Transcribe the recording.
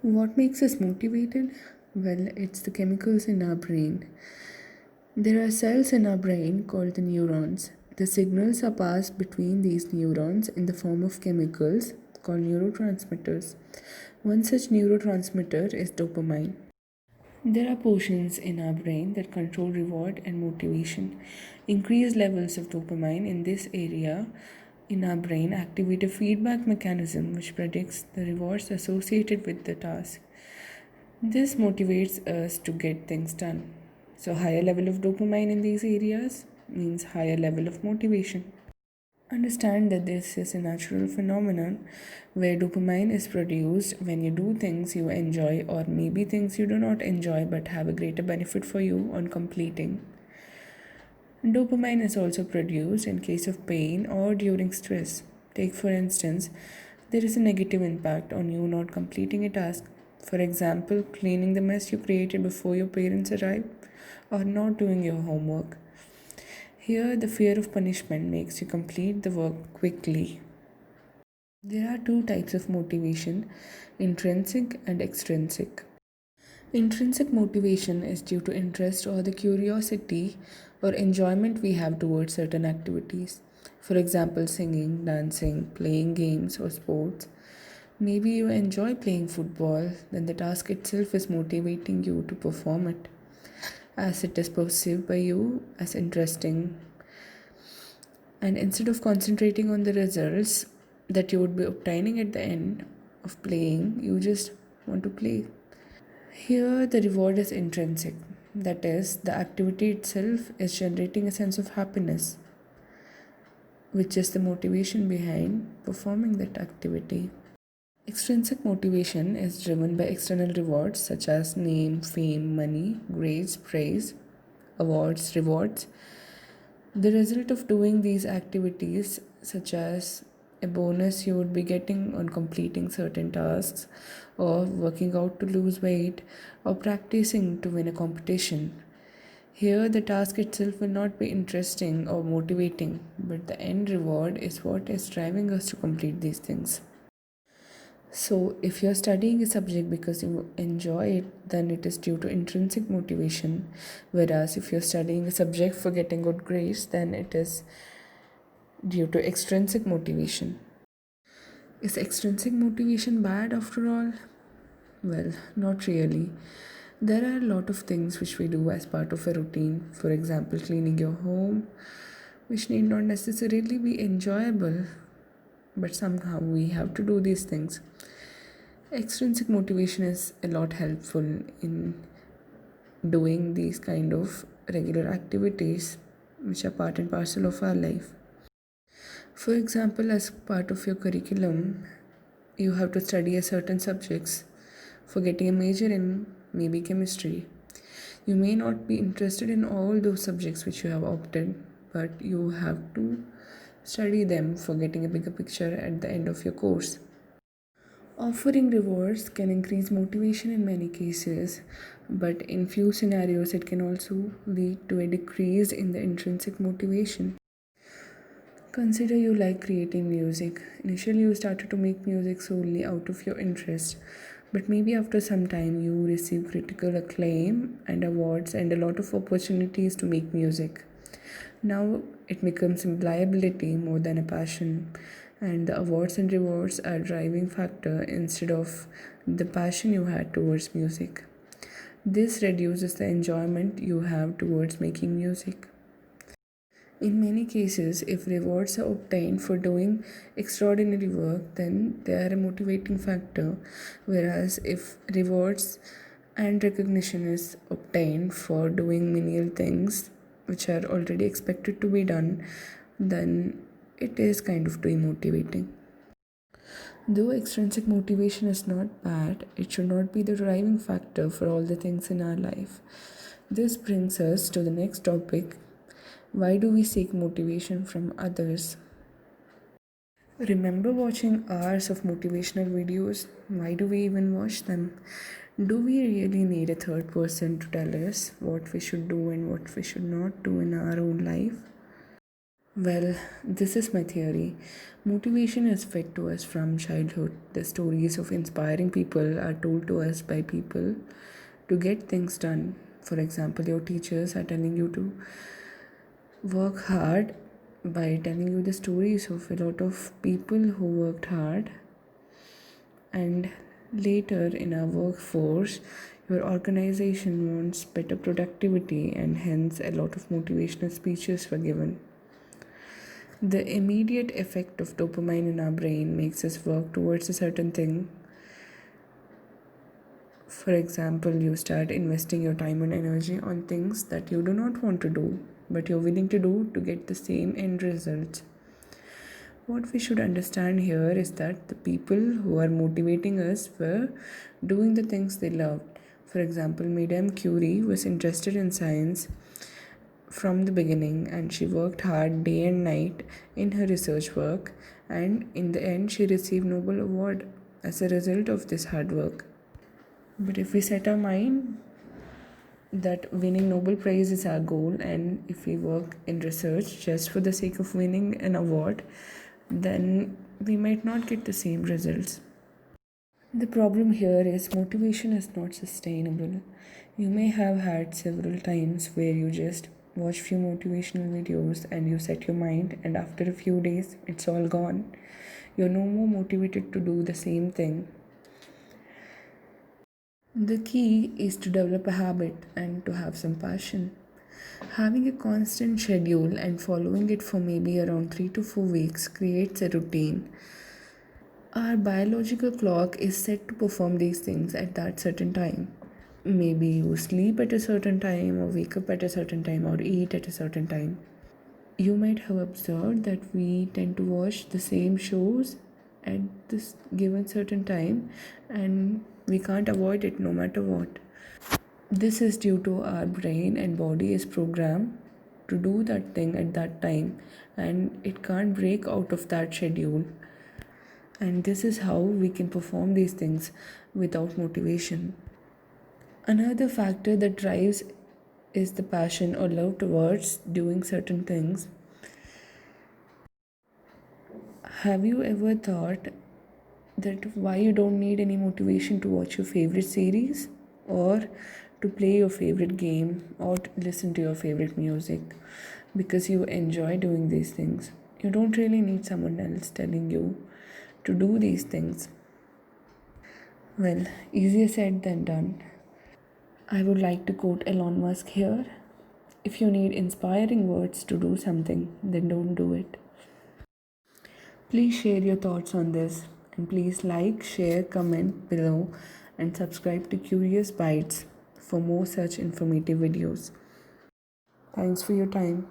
What makes us motivated? Well, it's the chemicals in our brain. There are cells in our brain called the neurons. The signals are passed between these neurons in the form of chemicals called neurotransmitters. One such neurotransmitter is dopamine. There are portions in our brain that control reward and motivation. Increased levels of dopamine in this area in our brain activate a feedback mechanism which predicts the rewards associated with the task. This motivates us to get things done. So higher level of dopamine in these areas means higher level of motivation. Understand that this is a natural phenomenon where dopamine is produced when you do things you enjoy or maybe things you do not enjoy but have a greater benefit for you on completing. Dopamine is also produced in case of pain or during stress. Take for instance, there is a negative impact on you not completing a task. For example, cleaning the mess you created before your parents arrive or not doing your homework. Here, the fear of punishment makes you complete the work quickly. There are two types of motivation, intrinsic and extrinsic. Intrinsic motivation is due to interest or the curiosity or enjoyment we have towards certain activities. For example, singing, dancing, playing games, or sports. Maybe you enjoy playing football, then the task itself is motivating you to perform it, as it is perceived by you as interesting. And instead of concentrating on the results that you would be obtaining at the end of playing, you just want to play. Here, the reward is intrinsic, that is, the activity itself is generating a sense of happiness, which is the motivation behind performing that activity. Extrinsic motivation is driven by external rewards such as name, fame, money, grades, praise, awards, rewards. The result of doing these activities, such as a bonus you would be getting on completing certain tasks, or working out to lose weight, or practicing to win a competition. Here, the task itself will not be interesting or motivating, but the end reward is what is driving us to complete these things. So, if you're studying a subject because you enjoy it, then it is due to intrinsic motivation. Whereas, if you're studying a subject for getting good grades, then it is due to extrinsic motivation. Is extrinsic motivation bad after all? Well, not really. There are a lot of things which we do as part of a routine. For example, cleaning your home, which need not necessarily be enjoyable, but somehow we have to do these things. Extrinsic motivation is a lot helpful in doing these kind of regular activities which are part and parcel of our life. For example, as part of your curriculum, you have to study a certain subjects for getting a major in maybe chemistry. You may not be interested in all those subjects which you have opted, but you have to study them for getting a bigger picture at the end of your course. Offering rewards can increase motivation in many cases, but in few scenarios, it can also lead to a decrease in the intrinsic motivation. Consider you like creating music. Initially, you started to make music solely out of your interest, but maybe after some time, you receive critical acclaim and awards and a lot of opportunities to make music. Now it becomes a liability more than a passion, and the awards and rewards are driving factor instead of the passion you had towards music. This reduces the enjoyment you have towards making music. In many cases, if rewards are obtained for doing extraordinary work, then they are a motivating factor. Whereas, if rewards and recognition is obtained for doing menial things which are already expected to be done, then it is kind of demotivating. Though extrinsic motivation is not bad, it should not be the driving factor for all the things in our life. This brings us to the next topic. Why do we seek motivation from others? Remember watching hours of motivational videos? Why do we even watch them? Do we really need a third person to tell us what we should do and what we should not do in our own life? Well, this is my theory. Motivation is fed to us from childhood. The stories of inspiring people are told to us by people to get things done. For example, your teachers are telling you to work hard by telling you the stories of a lot of people who worked hard, and later in our workforce your organization wants better productivity, and hence a lot of motivational speeches were given. The immediate effect of dopamine in our brain makes us work towards a certain thing. For example, you start investing your time and energy on things that you do not want to do, but you're willing to do to get the same end results. What we should understand here is that the people who are motivating us were doing the things they loved. For example, Madame Curie was interested in science from the beginning, and she worked hard day and night in her research work, and in the end she received Nobel Award as a result of this hard work. But if we set our mind that winning Nobel Prize is our goal, and if we work in research just for the sake of winning an award, then we might not get the same results. The problem here is motivation is not sustainable. You may have had several times where you just watch few motivational videos and you set your mind, and after a few days it's all gone. You're no more motivated to do the same thing. The key is to develop a habit and to have some passion. Having a constant schedule and following it for maybe around 3 to 4 weeks creates a routine. Our biological clock is set to perform these things at that certain time. Maybe you sleep at a certain time, or wake up at a certain time, or eat at a certain time. You might have observed that we tend to watch the same shows at this given certain time, and we can't avoid it no matter what. This is due to our brain and body is programmed to do that thing at that time, and it can't break out of that schedule. And this is how we can perform these things without motivation. Another factor that drives is the passion or love towards doing certain things. Have you ever thought that why you don't need any motivation to watch your favorite series, or to play your favorite game, or to listen to your favorite music? Because you enjoy doing these things. You don't really need someone else telling you to do these things. Well, easier said than done. I would like to quote Elon Musk here: if you need inspiring words to do something, then don't do it. Please share your thoughts on this, and please like, share, comment below, and subscribe to Curious Bytes for more such informative videos. Thanks for your time.